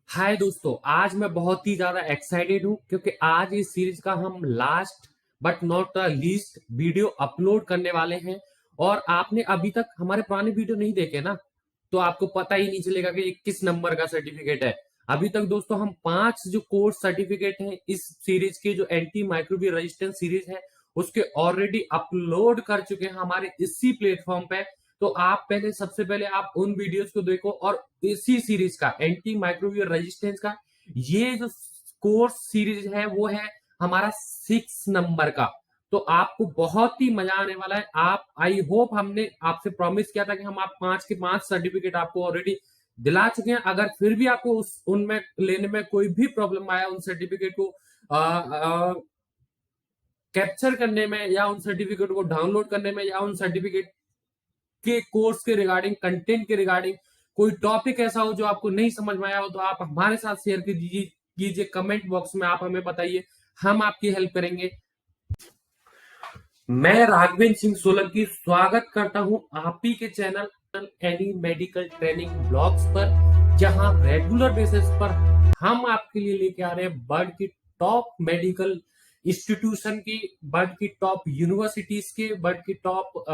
हाय दोस्तों, आज मैं बहुत ही ज्यादा एक्साइटेड हूँ क्योंकि आज इस सीरीज का हम last but not the least video upload करने वाले हैं। और आपने अभी तक हमारे पुराने वीडियो नहीं देखे ना, तो आपको पता ही नहीं चलेगा कि ये किस नंबर का सर्टिफिकेट है। अभी तक दोस्तों हम 5 जो कोर्स सर्टिफिकेट हैं इस सीरीज के, जो एंटी माइक्रोबियल रेजिस्टेंस सीरीज है, उसके ऑलरेडी अपलोड कर चुके हैं हमारे इसी प्लेटफॉर्म पे। तो आप पहले, सबसे पहले आप उन वीडियोस को देखो और इसी सीरीज का एंटी माइक्रोबियल रेजिस्टेंस का ये जो कोर्स सीरीज है वो है हमारा 6 नंबर का। तो आपको बहुत ही मजा आने वाला है। आप, आई होप, हमने आपसे प्रॉमिस किया था कि हम आप 5 के 5 सर्टिफिकेट आपको ऑलरेडी दिला चुके हैं। अगर फिर भी आपको उनमें लेने में कोई भी प्रॉब्लम आया, उन सर्टिफिकेट को कैप्चर करने में, या उन सर्टिफिकेट को डाउनलोड करने में, या उन सर्टिफिकेट के कोर्स के रिगार्डिंग, कंटेंट के रिगार्डिंग कोई टॉपिक ऐसा हो जो आपको नहीं समझ में आया हो, तो आप हमारे साथ शेयर कीजिए कमेंट बॉक्स में। आप हमें बताइए, हम आपकी हेल्प करेंगे। मैं राघवेंद्र सिंह सोलंकी स्वागत करता हूं आप ही के channel any medical training blogs पर, जहां रेगुलर बेसिस पर हम आपके लिए लेके आ रहे हैं वर्ल्ड की टॉप मेडिकल इंस्टीट्यूशन की, वर्ल्ड की टॉप यूनिवर्सिटीज के, वर्ल्ड की टॉप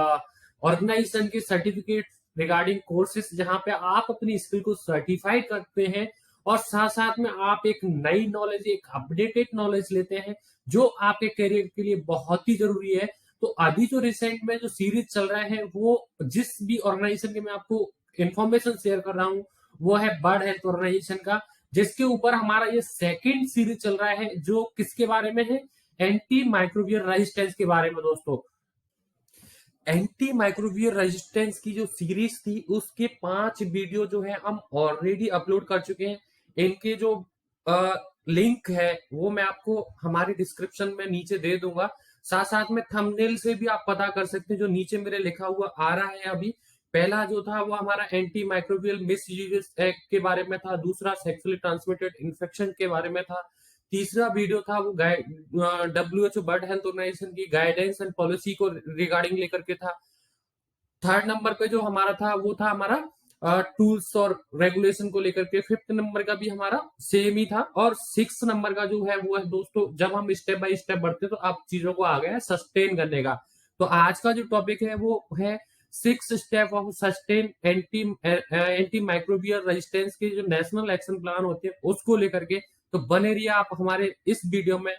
ऑर्गेनाइजेशन के सर्टिफिकेट रिगार्डिंग कोर्सेज, जहां पे आप अपनी स्किल को सर्टिफाइड करते हैं और साथ साथ में आप एक नई नॉलेज, एक अपडेटेड नॉलेज लेते हैं जो आपके करियर के लिए बहुत ही जरूरी है। तो अभी जो रिसेंट में जो सीरीज चल रहा है, वो जिस भी ऑर्गेनाइजेशन के मैं आपको इंफॉर्मेशन शेयर कर रहा हूँ वो है वर्ल्ड हेल्थ ऑर्गेनाइजेशन का, जिसके ऊपर हमारा ये सेकंड सीरीज चल रहा है, जो किसके बारे में है? एंटी माइक्रोबियल रेजिस्टेंस के बारे में। दोस्तों, एंटी माइक्रोबियल रेजिस्टेंस की जो सीरीज थी उसके 5 वीडियो जो है हम ऑलरेडी अपलोड कर चुके हैं। इनके जो लिंक है वो मैं आपको हमारे डिस्क्रिप्शन में नीचे दे दूंगा। साथ साथ में थंबनेल से भी आप पता कर सकते हैं, जो नीचे मेरे लिखा हुआ आ रहा है अभी। पहला जो था वो हमारा एंटी माइक्रोबियल मिसयूजेस एक्ट के बारे में था, दूसरा सेक्सुअली ट्रांसमिटेड इन्फेक्शन के बारे में था, तीसरा वीडियो था वो WHO वर्ल्ड हेल्थ ऑर्गेनाइजेशन की गाइडेंस एंड पॉलिसी को रिगार्डिंग लेकर के था। थर्ड नंबर पे जो हमारा था वो था हमारा टूल्स और रेगुलेशन को लेकर के। फिफ्थ नंबर का भी हमारा सेम ही था। और सिक्स नंबर का जो है वो है दोस्तों, जब हम स्टेप बाय स्टेप बढ़ते तो आप चीजों को आ गया सस्टेन करने का। तो आज का जो टॉपिक है वो है 6 step of sustain anti microbial resistance के जो नेशनल एक्शन प्लान होते हैं उसको लेकर के। तो बने रहिए आप हमारे इस वीडियो में।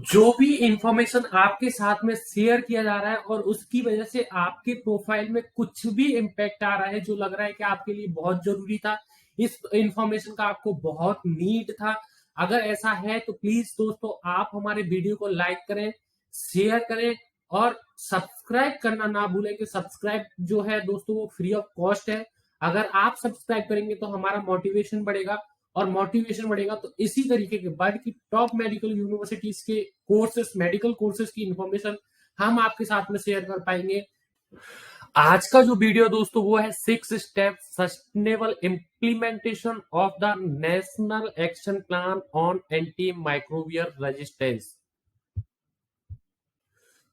जो भी इंफॉर्मेशन आपके साथ में शेयर किया जा रहा है और उसकी वजह से आपके प्रोफाइल में कुछ भी इम्पैक्ट आ रहा है जो लग रहा है कि आपके लिए बहुत जरूरी था, इस इंफॉर्मेशन का आपको बहुत नीड था, अगर ऐसा है तो प्लीज दोस्तों आप हमारे वीडियो को लाइक करें, शेयर करें और सब्सक्राइब करना ना भूलें। कि सब्सक्राइब जो है दोस्तों वो फ्री ऑफ कॉस्ट है। अगर आप सब्सक्राइब करेंगे तो हमारा मोटिवेशन बढ़ेगा, और मोटिवेशन बढ़ेगा तो इसी तरीके के वर्ल्ड की टॉप मेडिकल यूनिवर्सिटीज के कोर्सेस, मेडिकल कोर्सेज की इंफॉर्मेशन हम आपके साथ में शेयर कर पाएंगे। आज का जो वीडियो दोस्तों वो है 6 step sustainable implementation of the national action plan on anti microbial resistance.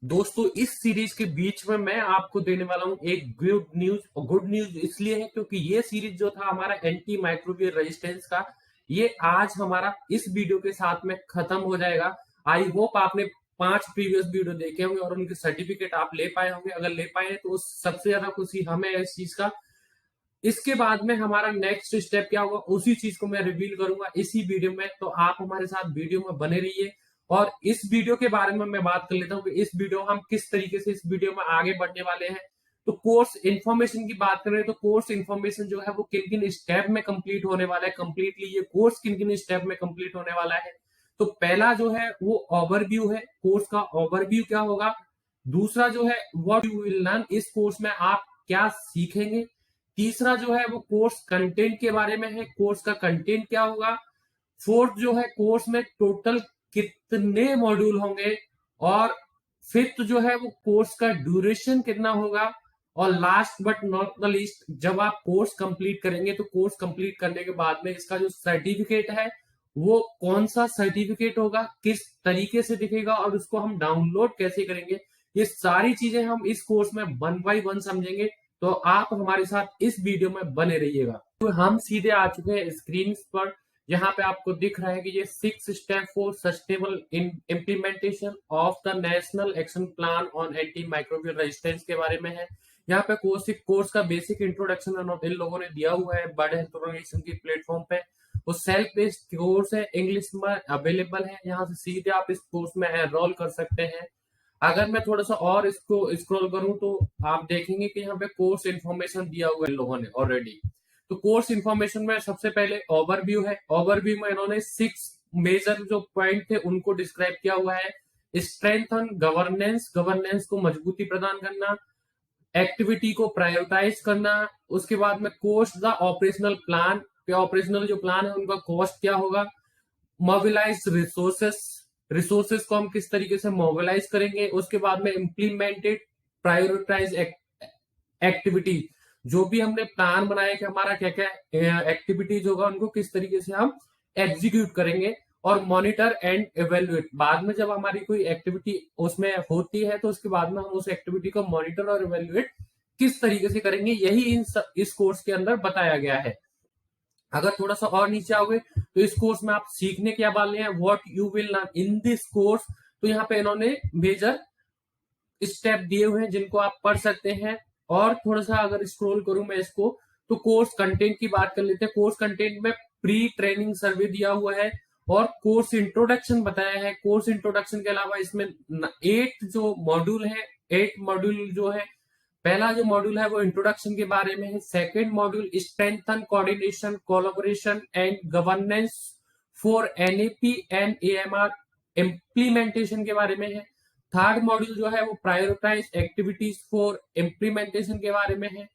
दोस्तों, इस सीरीज के बीच में मैं आपको देने वाला हूं एक गुड न्यूज। और गुड न्यूज इसलिए है क्योंकि ये सीरीज जो था हमारा एंटी माइक्रोबियल रेजिस्टेंस का, ये आज हमारा इस वीडियो के साथ में खत्म हो जाएगा। आई होप आपने 5 प्रीवियस वीडियो देखे होंगे और उनके सर्टिफिकेट आप ले पाए होंगे। अगर ले पाए तो सबसे ज्यादा खुशी हमें इस चीज का। इसके बाद में हमारा नेक्स्ट स्टेप क्या होगा उसी चीज को मैं रिवील करूंगा इसी वीडियो में। तो आप हमारे साथ वीडियो में बने रहिए। और इस वीडियो के बारे में मैं बात कर लेता हूँ कि इस वीडियो हम किस तरीके से इस वीडियो में आगे बढ़ने वाले हैं। तो कोर्स इन्फॉर्मेशन की बात करें तो कोर्स इन्फॉर्मेशन जो है वो किन किन स्टेप में कंप्लीट होने वाला है, कंप्लीटली ये कोर्स किन किन स्टेप में कंप्लीट होने वाला है। तो पहला जो है वो ओवरव्यू है, कोर्स का ओवरव्यू क्या होगा। दूसरा जो है व्हाट यू विल लर्न, इस कोर्स में आप क्या सीखेंगे। तीसरा जो है वो कोर्स कंटेंट के बारे में है, कोर्स का कंटेंट क्या होगा। फोर्थ जो है कोर्स में टोटल कितने मॉड्यूल होंगे। और फिफ्थ जो है वो कोर्स का ड्यूरेशन कितना होगा। और last but not the least, जब आप कोर्स कंप्लीट करेंगे तो कोर्स कंप्लीट करने के बाद में इसका जो सर्टिफिकेट है वो कौन सा सर्टिफिकेट होगा, किस तरीके से दिखेगा और उसको हम डाउनलोड कैसे करेंगे। ये सारी चीजें हम इस कोर्स में 1 बाय 1 समझेंगे, तो आप हमारे साथ इस वीडियो में बने रहिएगा। तो हम सीधे आ चुके हैं स्क्रीन पर, यहाँ पे आपको दिख रहा है कि ये 6 step for sustainable implementation of the national action plan on anti microbial resistance के बारे में है। यहाँ पे कोर्स का बेसिक इंट्रोडक्शन इन लोगों ने दिया हुआ है वर्ल्ड हेल्थ ऑर्गेनाइजेशन की प्लेटफॉर्म पे। वो सेल्फ बेस्ड कोर्स है, इंग्लिश में अवेलेबल है, यहाँ से सीधे आप इस कोर्स में एनरोल कर सकते हैं। अगर मैं थोड़ा सा और इसको स्क्रॉल करूं तो आप देखेंगे कि यहाँ पे कोर्स इन्फॉर्मेशन दिया हुआ है इन लोगों ने ऑलरेडी। तो कोर्स इन्फॉर्मेशन में सबसे पहले ओवरव्यू है। ओवरव्यू में इन्होंने 6 मेजर जो पॉइंट थे उनको डिस्क्राइब किया हुआ है। स्ट्रेंथन गवर्नेंस, गवर्नेंस को मजबूती प्रदान करना, एक्टिविटी को प्रायोरिटाइज करना, उसके बाद में cost the operational plan, operational जो प्लान है उनका कॉस्ट क्या होगा, मोबिलाइज रिसोर्सेस, रिसोर्सेस को हम किस तरीके से मोबिलाइज करेंगे, उसके बाद में इम्प्लीमेंटेड प्रायोरिटाइज एक्टिविटी, जो भी हमने प्लान बनाया कि हमारा क्या क्या एक्टिविटीज होगा उनको किस तरीके से हम एग्जीक्यूट करेंगे, और मॉनिटर एंड इवेल्युएट, बाद में जब हमारी कोई एक्टिविटी उसमें होती है तो उसके बाद में हम उस एक्टिविटी को मॉनिटर और इवेल्युएट किस तरीके से करेंगे, यही इस कोर्स के अंदर बताया गया है। अगर थोड़ा सा और नीचे आओगे तो इस कोर्स में आप सीखने क्या वाले हैं, what you will learn in this course, तो यहाँ पे इन्होंने मेजर स्टेप दिए हुए हैं जिनको आप पढ़ सकते हैं। और थोड़ा सा अगर स्क्रॉल करूं मैं इसको, तो कोर्स कंटेंट की बात कर लेते हैं। कोर्स कंटेंट में प्री ट्रेनिंग सर्वे दिया हुआ है और कोर्स इंट्रोडक्शन बताया है। कोर्स इंट्रोडक्शन के अलावा इसमें 8 जो मॉड्यूल है, 8 मॉड्यूल जो है, पहला जो मॉड्यूल है वो इंट्रोडक्शन के बारे में है। Second module strengthen coordination collaboration and governance for NAP and AMR implementation के बारे में है। थर्ड मॉड्यूल जो है वो प्रायोरिटाइज एक्टिविटीज फॉर इम्प्लीमेंटेशन के बारे में है।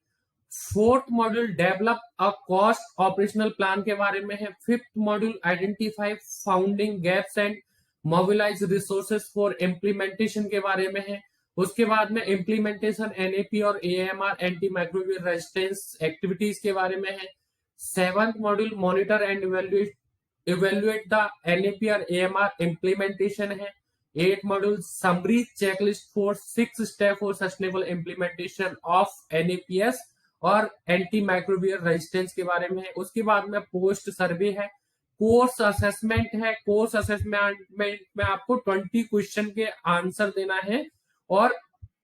Fourth module develop a cost operational plan के बारे में है। Fifth module identify founding gaps and mobilise resources for implementation के बारे में है। उसके बाद में इम्प्लीमेंटेशन एनएपी और AMR anti microbial resistance activities के बारे में है। Seventh module monitor and evaluate the NAP और एएमआर इम्प्लीमेंटेशन है। 8 module summary checklist for 6 step for sustainable implementation of NAPs और एंटी माइक्रोबियल रेजिस्टेंस के बारे में है। उसके बाद में पोस्ट सर्वे है, कोर्स असेसमेंट है। कोर्स असेसमेंट में आपको 20 क्वेश्चन के आंसर देना है। और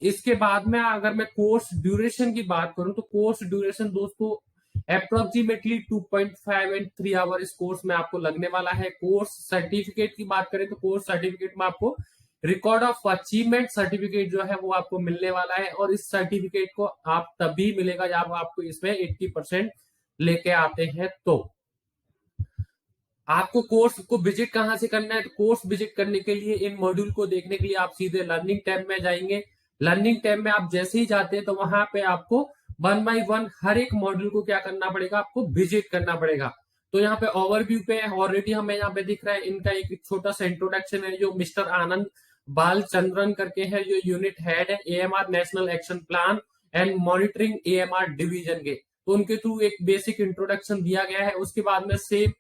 इसके बाद में अगर मैं कोर्स ड्यूरेशन की बात करूं तो कोर्स ड्यूरेशन दोस्तों अप्रोक्सीमेटली 2.5 एंड 3 आवर इस कोर्स में आपको लगने वाला है। कोर्स सर्टिफिकेट की बात करें तो कोर्स सर्टिफिकेट में आपको रिकॉर्ड ऑफ अचीवमेंट सर्टिफिकेट जो है वो आपको मिलने वाला है, और इस सर्टिफिकेट को आप तभी मिलेगा जब आपको इसमें 80% लेके आते हैं। तो आपको कोर्स को विजिट कहां से करना है, तो कोर्स विजिट करने के लिए, इन मॉड्यूल को देखने के लिए आप सीधे लर्निंग टैब में जाएंगे। लर्निंग टैब में आप जैसे ही जाते हैं तो वहां पे आपको 1 बाय 1 हर एक मॉड्यूल को क्या करना पड़ेगा, आपको विजिट करना पड़ेगा। तो यहाँ पे ओवरव्यू पे ऑलरेडी हमें यहाँ पे दिख रहा है, इनका एक छोटा सा इंट्रोडक्शन है जो मिस्टर आनंद बालचंद्रन करके है, जो यूनिट हेड है AMR national action plan and monitoring AMR division के, तो उनके थ्रू एक बेसिक इंट्रोडक्शन दिया गया है। उसके बाद में सेम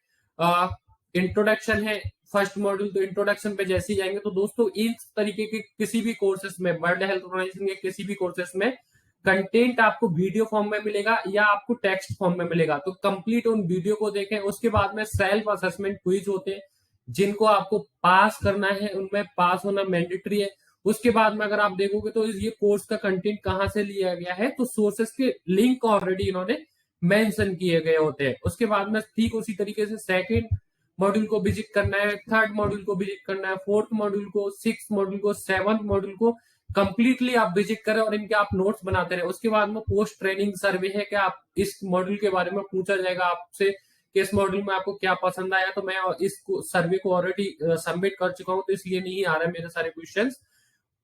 इंट्रोडक्शन है फर्स्ट मॉड्यूल, तो इंट्रोडक्शन पे जैसे ही जाएंगे तो दोस्तों इस तरीके के किसी भी कोर्सेस में, वर्ल्ड हेल्थ ऑर्गेनाइजेशन के किसी भी कोर्सेस में कंटेंट आपको वीडियो फॉर्म में मिलेगा या आपको टेक्स्ट फॉर्म में मिलेगा, तो कंप्लीट उन वीडियो को देखें। उसके बाद में सेल्फ असेसमेंट क्विज होते हैं जिनको आपको पास करना है, उनमें पास होना मैंडेटरी है। उसके बाद में अगर आप देखोगे तो ये कोर्स का कंटेंट कहां से लिया गया है, तो सोर्सेस के लिंक ऑलरेडी इन्होंने मेंशन किए गए होते हैं। उसके बाद में ठीक उसी तरीके से सेकंड मॉड्यूल को विजिट करना है, थर्ड मॉड्यूल को विजिट करना है, फोर्थ मॉड्यूल को, सिक्स मॉड्यूल को, सेवंथ मॉड्यूल को कंप्लीटली आप विजिट करें और इनके आप नोट्स बनाते रहे। उसके बाद में पोस्ट ट्रेनिंग सर्वे है कि आप इस मॉड्यूल के बारे में पूछा जाएगा आपसे कि इस मॉड्यूल में आपको क्या पसंद आया, तो मैं इस सर्वे को ऑलरेडी सबमिट कर चुका हूं तो इसलिए नहीं आ रहा है मेरे सारे क्वेश्चंस।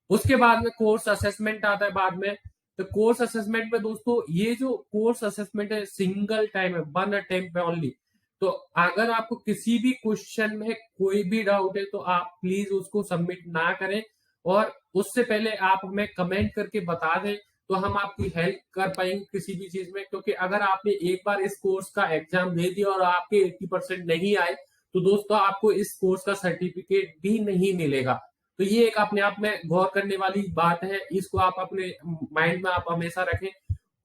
उसके बाद में कोर्स असेसमेंट आता है बाद में। तो कोर्स असेसमेंट में दोस्तों ये जो कोर्स असेसमेंट है सिंगल टाइम है, 1 अटेम्प्ट पे ओनली। तो अगर आपको किसी भी क्वेश्चन में कोई भी डाउट है तो आप प्लीज उसको सबमिट ना करें, और उससे पहले आप हमें कमेंट करके बता दें तो हम आपकी हेल्प कर पाएंगे किसी भी चीज में। क्योंकि अगर आपने एक बार इस कोर्स का एग्जाम दे दिया और आपके 80% नहीं आए तो दोस्तों आपको इस कोर्स का सर्टिफिकेट भी नहीं मिलेगा। तो ये एक अपने आप में गौर करने वाली बात है, इसको आप अपने माइंड में आप हमेशा रखें।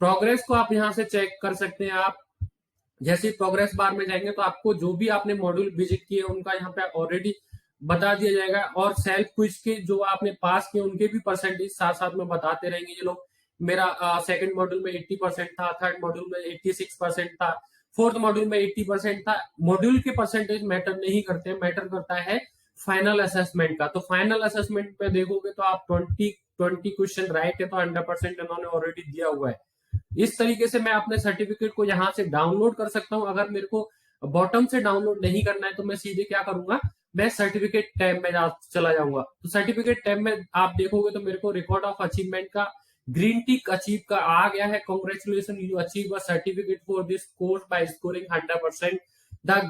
प्रोग्रेस को आप यहाँ से चेक कर सकते हैं। आप जैसे प्रोग्रेस बार में जाएंगे तो आपको जो भी आपने मॉड्यूल विजिट किए उनका यहाँ पे ऑलरेडी बता दिया जाएगा, और सेल्फ क्विज के जो आपने पास किए उनके भी परसेंटेज साथ साथ में बताते रहेंगे ये लोग। मेरा सेकंड मॉड्यूल में 80% था, थर्ड मॉड्यूल में 86% था, फोर्थ मॉड्यूल में 80% था। मॉड्यूल के परसेंटेज मैटर नहीं करते, मैटर करता है फाइनल असेसमेंट का। तो फाइनल असेसमेंट में देखोगे तो आप 20 क्वेश्चन राइट है तो 100% इन्होंने ऑलरेडी दिया हुआ है। इस तरीके से मैं अपने सर्टिफिकेट को यहाँ से डाउनलोड कर सकता हूँ। अगर मेरे को बॉटम से डाउनलोड नहीं करना है तो मैं सीधे क्या करूंगा, मैं सर्टिफिकेट टैब में चला जाऊंगा। तो सर्टिफिकेट टैब में आप देखोगे तो मेरे को रिकॉर्ड ऑफ अचीवमेंट का ग्रीन टिक अचीव का आ गया है। Congratulation, you achieve a certificate for this course by scoring 100%। The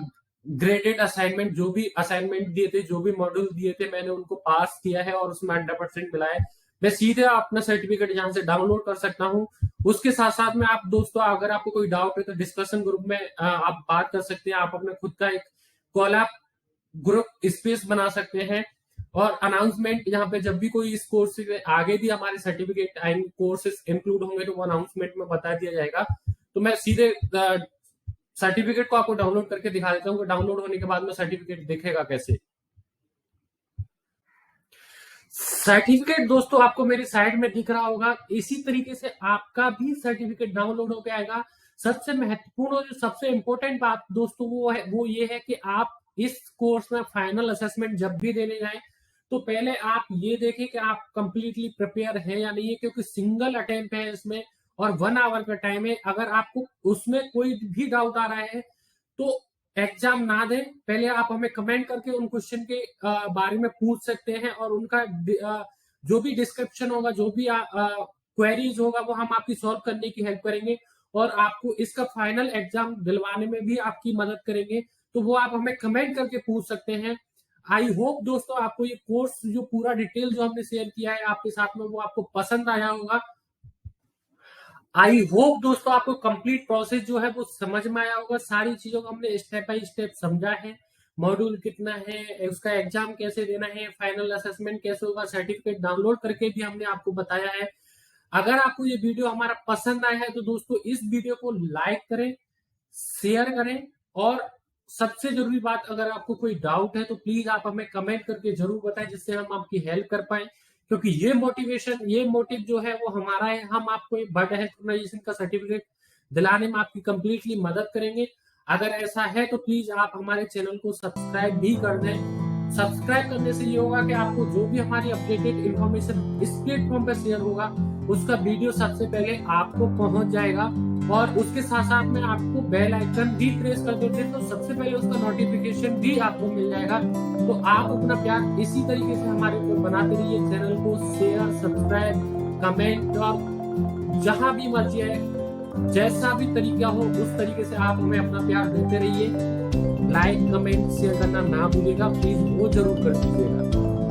graded assignment, जो भी असाइनमेंट दिए थे, जो भी मॉड्यूल दिए थे, मैंने उनको पास किया है और उसमें 100% मिला है। मैं सीधे अपना सर्टिफिकेट यहाँ से डाउनलोड कर सकता हूँ। उसके साथ साथ में आप दोस्तों, अगर आपको कोई डाउट है तो डिस्कशन ग्रुप में आप बात कर सकते हैं। आप अपना खुद का एक कॉलअप ग्रुप स्पेस बना सकते हैं, और अनाउंसमेंट यहाँ पे जब भी कोई इस कोर्स से आगे भी हमारे सर्टिफिकेट एंड कोर्सेज इंक्लूड होंगे तो वो अनाउंसमेंट में बता दिया जाएगा। तो मैं सीधे सर्टिफिकेट को आपको डाउनलोड करके दिखा देता हूँ। डाउनलोड होने के बाद में सर्टिफिकेट दिखेगा कैसे। सर्टिफिकेट दोस्तों आपको मेरी साइड में दिख रहा होगा, इसी तरीके से आपका भी सर्टिफिकेट डाउनलोड होकर आएगा। सबसे महत्वपूर्ण और सबसे इंपॉर्टेंट बात दोस्तों वो ये है कि आप इस कोर्स में फाइनल असेसमेंट जब भी देने जाएं तो पहले आप ये देखें कि आप कंप्लीटली प्रिपेयर हैं या नहीं है, क्योंकि सिंगल अटेम्प्ट है इसमें और 1 आवर का टाइम है। अगर आपको उसमें कोई भी डाउट आ रहा है तो एग्जाम ना दें, पहले आप हमें कमेंट करके उन क्वेश्चन के बारे में पूछ सकते हैं, और उनका जो भी डिस्क्रिप्शन होगा, जो भी क्वेरीज होगा, वो हम आपकी सॉल्व करने की हेल्प करेंगे और आपको इसका फाइनल एग्जाम दिलवाने में भी आपकी मदद करेंगे। तो वो आप हमें कमेंट करके पूछ सकते हैं। आई होप दोस्तों आपको ये कोर्स जो पूरा डिटेल जो हमने शेयर किया है आपके साथ में, वो आपको पसंद आया होगा। आई होप दोस्तों आपको कंप्लीट प्रोसेस जो है वो समझ में आया होगा। सारी चीजों को हमने स्टेप बाय स्टेप समझा है। मॉड्यूल कितना है, उसका एग्जाम कैसे देना है, फाइनल असेसमेंट कैसे होगा, सर्टिफिकेट डाउनलोड करके भी हमने आपको बताया है। अगर आपको ये वीडियो हमारा पसंद आया है तो दोस्तों इस वीडियो को लाइक करें, शेयर करें, और सबसे जरूरी बात, अगर आपको कोई डाउट है तो प्लीज आप हमें कमेंट करके जरूर बताएं, जिससे हम आपकी हेल्प कर पाए। क्योंकि ये मोटिवेशन, ये मोटिव जो है वो हमारा है। हम आपको एक बर्ड हेल्थ ऑर्गेनाइजेशन का सर्टिफिकेट दिलाने में आपकी कंप्लीटली मदद करेंगे। अगर ऐसा है तो प्लीज आप हमारे चैनल को सब्सक्राइब भी कर दें। सब्सक्राइब करने से ये होगा कि आपको जो भी हमारी अपडेटेड इंफॉर्मेशन इस प्लेटफॉर्म पर शेयर होगा उसका वीडियो सबसे पहले आपको पहुंच जाएगा, और उसके साथ साथ में आपको बेल आइकन भी प्रेस कर देते हैं तो सबसे पहले उसका नोटिफिकेशन भी आपको मिल जाएगा। तो आप अपना प्यार इसी तरीके से हमारे ऊपर बनाते रहिए। चैनल को शेयर, सब्सक्राइब, कमेंट, और जहां भी मर्जी है, जैसा भी तरीका हो उस तरीके से आप हमें अपना प्यार देते रहिए। लाइक, कमेंट, शेयर करना ना भूलिएगा, प्लीज वो जरूर कर दीजिएगा।